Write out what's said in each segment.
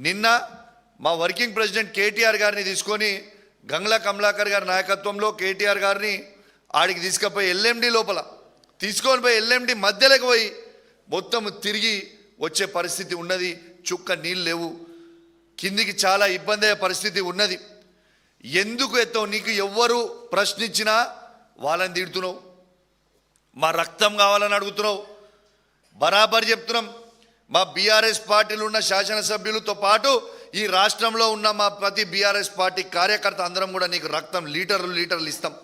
నిన్న మా working president KTR గారిని తీసుకొని గంగ్లా కమలాకర్ గారి నాయకత్వంలో కేటీఆర్ గారిని ఆడికి తీసుకుపోయి ఎల్ఎండి లోపల తీసుకొని పోయి ఎల్ఎండి మధ్యలోకి పోయి మొత్తం తిరిగి వచ్చే పరిస్థితి ఉన్నది. చుక్క నీళ్ళు లేవు, కిందికి చాలా ఇబ్బంది అయ్యే పరిస్థితి ఉన్నది. ఎందుకు ఎత్తావు? నీకు ఎవ్వరు ప్రశ్నించినా వాళ్ళని తిడుతున్నావు, మా రక్తం కావాలని అడుగుతున్నావు. బరాబర్ చెప్తున్నాం, మా బీఆర్ఎస్ పార్టీలో ఉన్న శాసనసభ్యులతో పాటు ఈ రాష్ట్రంలో ఉన్న మా ప్రతి బీఆర్ఎస్ పార్టీ కార్యకర్త అందరం కూడా నీకు రక్తం లీటర్లు ఇస్తాం,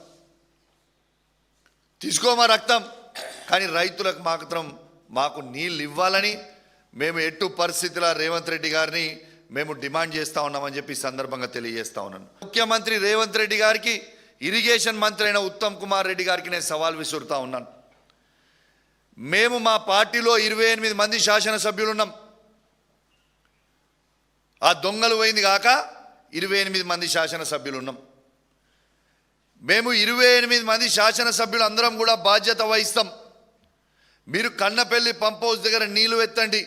తీసుకో మా రక్తం. కానీ రైతులకు మాత్రం మాకు నీళ్ళు ఇవ్వాలని మేము ఎట్టు పరిస్థితుల రేవంత్ రెడ్డి గారిని మేము డిమాండ్ చేస్తూ ఉన్నామని చెప్పి సందర్భంగా తెలియజేస్తా ఉన్నాను. ముఖ్యమంత్రి రేవంత్ రెడ్డి గారికి, ఇరిగేషన్ మంత్రి అయిన ఉత్తమ్ కుమార్ రెడ్డి గారికి నేను సవాల్ విసురుతా ఉన్నాను. మేము మా పార్టీలో 28 మంది శాసనసభ్యులు ఉన్నాం. ఆ దొంగలు పోయింది కాక 28 మంది శాసనసభ్యులు ఉన్నాం. మేము 28 మంది శాసనసభ్యులు అందరం కూడా బాధ్యత వహిస్తాం. మీరు కన్నపల్లి పంప్ హౌస్ దగ్గర నీళ్లు ఎత్తండి,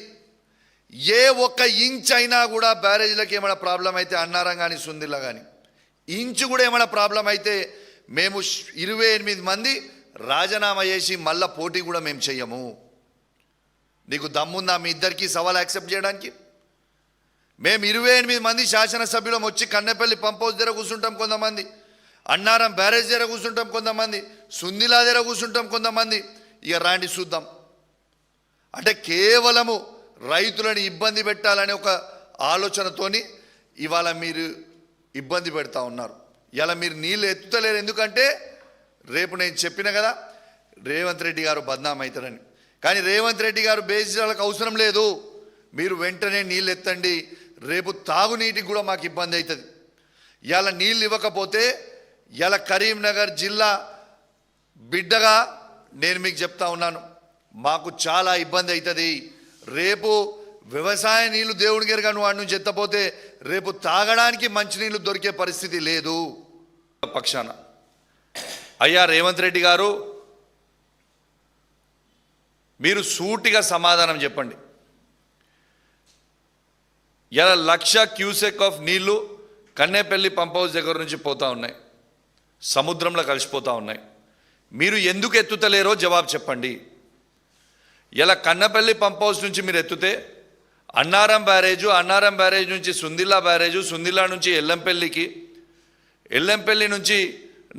ఏ ఒక్క ఇంచ్ అయినా కూడా బ్యారేజ్లకు ఏమైనా ప్రాబ్లం అయితే, అన్నారం కానీ సుందిల్లా కానీ ఇంచు కూడా ఏమైనా ప్రాబ్లం అయితే మేము 28 మంది రాజీనామా చేసి మళ్ళా పోటీ కూడా మేము చెయ్యము. నీకు దమ్ముందా మీ ఇద్దరికి సవాల్ యాక్సెప్ట్ చేయడానికి? మేము 28 మంది శాసనసభ్యులం వచ్చి కన్నపల్లి పంప్ హౌస్ దగ్గర కూర్చుంటాం కొంతమంది, అన్నారం బ్యారేజ్ దగ్గర కూర్చుంటాం కొంతమంది, సుందిలా దగ్గర కూర్చుంటాం కొంతమంది. ఇక రాండి చూద్దాం. అంటే కేవలము రైతులను ఇబ్బంది పెట్టాలనే ఒక ఆలోచనతోని ఇవాళ మీరు ఇబ్బంది పెడతా ఉన్నారు. ఇలా మీరు నీళ్ళు ఎత్తుతలేరు. ఎందుకంటే రేపు నేను చెప్పిన కదా రేవంత్ రెడ్డి గారు బద్నాం అవుతారని. కానీ రేవంత్ రెడ్డి గారు బేసిలకు అవసరం లేదు, మీరు వెంటనే నీళ్ళు ఎత్తండి. రేపు తాగునీటికి కూడా మాకు ఇబ్బంది అవుతుంది. ఇలా నీళ్ళు ఇవ్వకపోతే ఇలా కరీంనగర్ జిల్లా బిడ్డగా నేను మీకు చెప్తా ఉన్నాను, మాకు చాలా ఇబ్బంది అవుతుంది. రేపు వ్యవసాయ నీళ్లు దేవుడి గారు నువ్వు వాడి నుంచి ఎత్తపోతే రేపు తాగడానికి మంచినీళ్ళు దొరికే పరిస్థితి లేదు. పక్షాన అయ్యా రేవంత్ రెడ్డి గారు, మీరు సూటిగా సమాధానం చెప్పండి. ఇలా 1,00,000 క్యూసెక్ ఆఫ్ నీళ్లు కన్నేపల్లి పంప్ హౌస్ దగ్గర నుంచి పోతూ ఉన్నాయి, సముద్రంలో కలిసిపోతూ ఉన్నాయి. మీరు ఎందుకు ఎత్తుతలేరో జవాబు చెప్పండి. ఇలా కన్నపల్లి పంప్ హౌస్ నుంచి మీరు ఎత్తుతే అన్నారం బ్యారేజ్ నుంచి సుందిల్లా బ్యారేజు, సుందిల్లా నుంచి ఎల్లంపల్లికి, ఎల్లంపల్లి నుంచి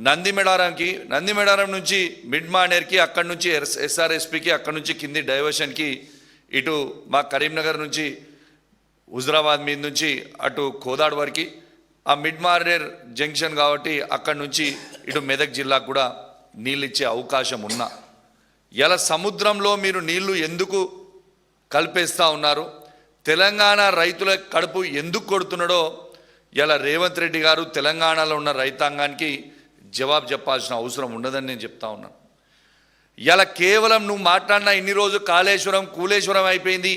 నందిమేడారం నుంచి మిడ్ మానేర్కి, అక్కడి నుంచి ఎస్ఆర్ఎస్పికి, అక్కడి నుంచి కింది డైవర్షన్కి, ఇటు మా కరీంనగర్ నుంచి హుజరాబాద్ మీద నుంచి అటు కోదాడ్ వరకు ఆ మిడ్ మానేర్ జంక్షన్ కాబట్టి అక్కడి నుంచి ఇటు మెదక్ జిల్లాకు కూడా నీళ్ళు ఇచ్చే అవకాశం ఉన్నా ఇలా సముద్రంలో మీరు నీళ్లు ఎందుకు కలిపేస్తూ ఉన్నారు? తెలంగాణ రైతుల కడుపు ఎందుకు కొడుతున్నాడో ఇలా రేవంత్ రెడ్డి గారు తెలంగాణలో ఉన్న రైతాంగానికి జవాబు చెప్పాల్సిన అవసరం ఉండదని నేను చెప్తా ఉన్నాను. ఇలా కేవలం నువ్వు మాట్లాడిన ఇన్ని రోజు కాళేశ్వరం కూలేశ్వరం అయిపోయింది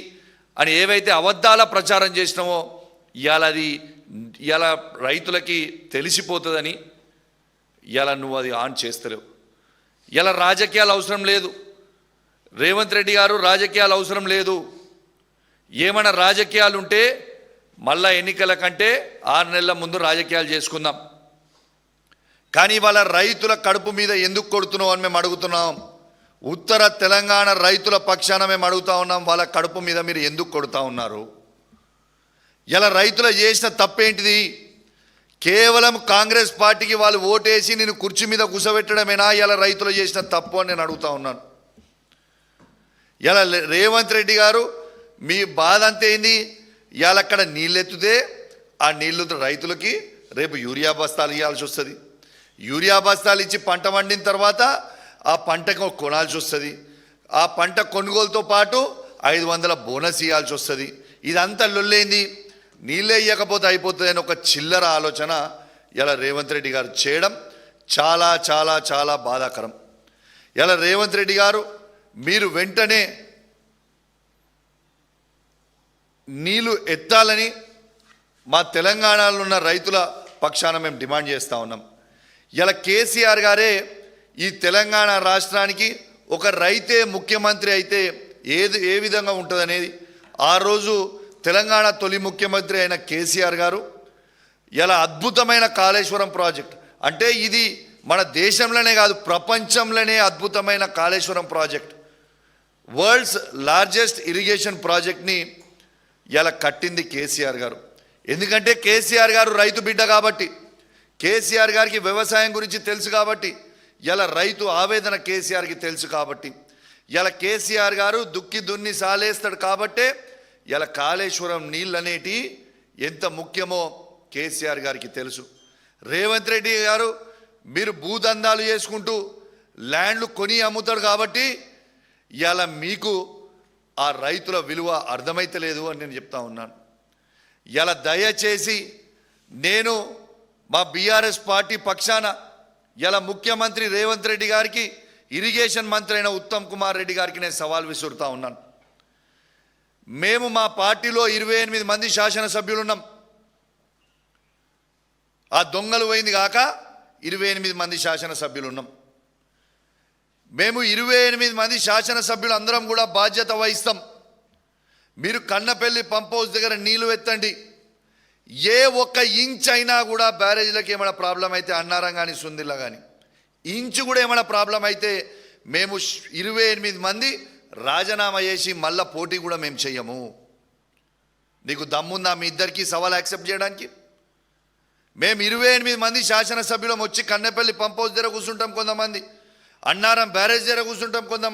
అని ఏవైతే అబద్ధాల ప్రచారం చేసినామో ఇలా రైతులకి తెలిసిపోతుందని ఇలా నువ్వు అది ఆన్ చేస్తలేవు. ఇలా రాజకీయాలు అవసరం లేదు రేవంత్ రెడ్డి గారు, రాజకీయాలు అవసరం లేదు. ఏమైనా రాజకీయాలు ఉంటే మళ్ళా ఎన్నికల కంటే 6 నెలల ముందు రాజకీయాలు చేసుకుందాం. కానీ వాళ్ళ రైతుల కడుపు మీద ఎందుకు కొడుతున్నావు అని మేము అడుగుతున్నాం. ఉత్తర తెలంగాణ రైతుల పక్షాన మేము అడుగుతా ఉన్నాం, వాళ్ళ కడుపు మీద మీరు ఎందుకు కొడుతూ ఉన్నారు? ఇలా రైతులు చేసిన తప్పేంటిది? కేవలం కాంగ్రెస్ పార్టీకి వాళ్ళు ఓటేసి నేను కుర్చీ మీద కూర్చోబెట్టడమేనా ఇలా రైతులు చేసిన తప్పు అని నేను అడుగుతా ఉన్నాను. ఇలా రేవంత్ రెడ్డి గారు మీ బాధ అంతే ఏంది? ఇవాళ అక్కడ నీళ్ళు ఎత్తుతే ఆ నీళ్లు రైతులకి రేపు యూరియా బస్తాలు ఇవ్వాల్సి వస్తుంది. యూరియా బస్తాలు ఇచ్చి పంట వండిన తర్వాత ఆ పంటకు కొనాల్సి వస్తుంది. ఆ పంట కొనుగోలుతో పాటు 500 బోనస్ ఇవ్వాల్సి వస్తుంది. ఇదంతా లొల్లేంది? నీళ్ళే ఇవ్వకపోతే అయిపోతుంది అని ఒక చిల్లర ఆలోచన ఇలా రేవంత్ రెడ్డి గారు చేయడం చాలా చాలా చాలా బాధాకరం. ఇలా రేవంత్ రెడ్డి గారు మీరు వెంటనే నీళ్లు ఎత్తాలని మా తెలంగాణలో ఉన్న రైతుల పక్షాన మేము డిమాండ్ చేస్తూ ఉన్నాం. ఇలా కేసీఆర్ గారే ఈ తెలంగాణ రాష్ట్రానికి ఒక రైతే ముఖ్యమంత్రి అయితే ఏ విధంగా ఉంటుందనేది ఆ రోజు తెలంగాణ తొలి ముఖ్యమంత్రి అయిన కేసీఆర్ గారు ఇలా అద్భుతమైన కాళేశ్వరం ప్రాజెక్ట్, అంటే ఇది మన దేశంలోనే కాదు ప్రపంచంలోనే అద్భుతమైన Kaleshwaram project, world's largest irrigation ప్రాజెక్ట్ని ఇలా కట్టింది కేసీఆర్ గారు. ఎందుకంటే కేసీఆర్ గారు రైతు బిడ్డ కాబట్టి, కేసీఆర్ గారికి వ్యవసాయం గురించి తెలుసు కాబట్టి, ఇలా రైతు ఆవేదన కేసీఆర్కి తెలుసు కాబట్టి, ఇలా కేసీఆర్ గారు దుక్కి దున్ని సాలేస్తాడు కాబట్టే ఇలా కాళేశ్వరం నీళ్ళు అనేటి ఎంత ముఖ్యమో కేసీఆర్ గారికి తెలుసు. రేవంత్ రెడ్డి గారు మీరు భూదందాలు చేసుకుంటూ ల్యాండ్లు కొని అమ్ముతాడు కాబట్టి ఇలా మీకు ఆ రైతుల విలువ అర్థమైతలేదు అని నేను చెప్తా ఉన్నాను. ఇలా దయచేసి నేను మా బీఆర్ఎస్ పార్టీ పక్షాన ఇలా ముఖ్యమంత్రి రేవంత్ రెడ్డి గారికి, ఇరిగేషన్ మంత్రి అయిన ఉత్తమ్ కుమార్ రెడ్డి గారికి నేను సవాల్ విసురుతా ఉన్నాను. మేము మా పార్టీలో 28 మంది శాసనసభ్యులు ఉన్నాం. ఆ దొంగలు పోయింది కాక 28 మంది శాసనసభ్యులు ఉన్నాం. మేము 28 మంది శాసనసభ్యులు అందరం కూడా బాధ్యత వహిస్తాం. మీరు కన్నపల్లి పంప్ హౌస్ దగ్గర నీళ్లు ఎత్తండి, ఏ ఒక్క ఇంచ్ అయినా కూడా బ్యారేజ్లకు ఏమైనా ప్రాబ్లం అయితే అన్నారం కానీ సుందిల్లా కానీ ఇంచు కూడా ఏమైనా ప్రాబ్లం అయితే మేము 28 మంది రాజీనామా చేసి మళ్ళా పోటీ కూడా మేము చెయ్యము. నీకు దమ్ముందా మీ ఇద్దరికి సవాల్ యాక్సెప్ట్ చేయడానికి? మేము 28 మంది శాసనసభ్యులం వచ్చి కన్నపల్లి పంప్ హౌస్ దగ్గర కూర్చుంటాం కొంతమంది, అన్నారం బ్యారేజ్ దగ్గర కూర్చుంటాం కొంతమంది.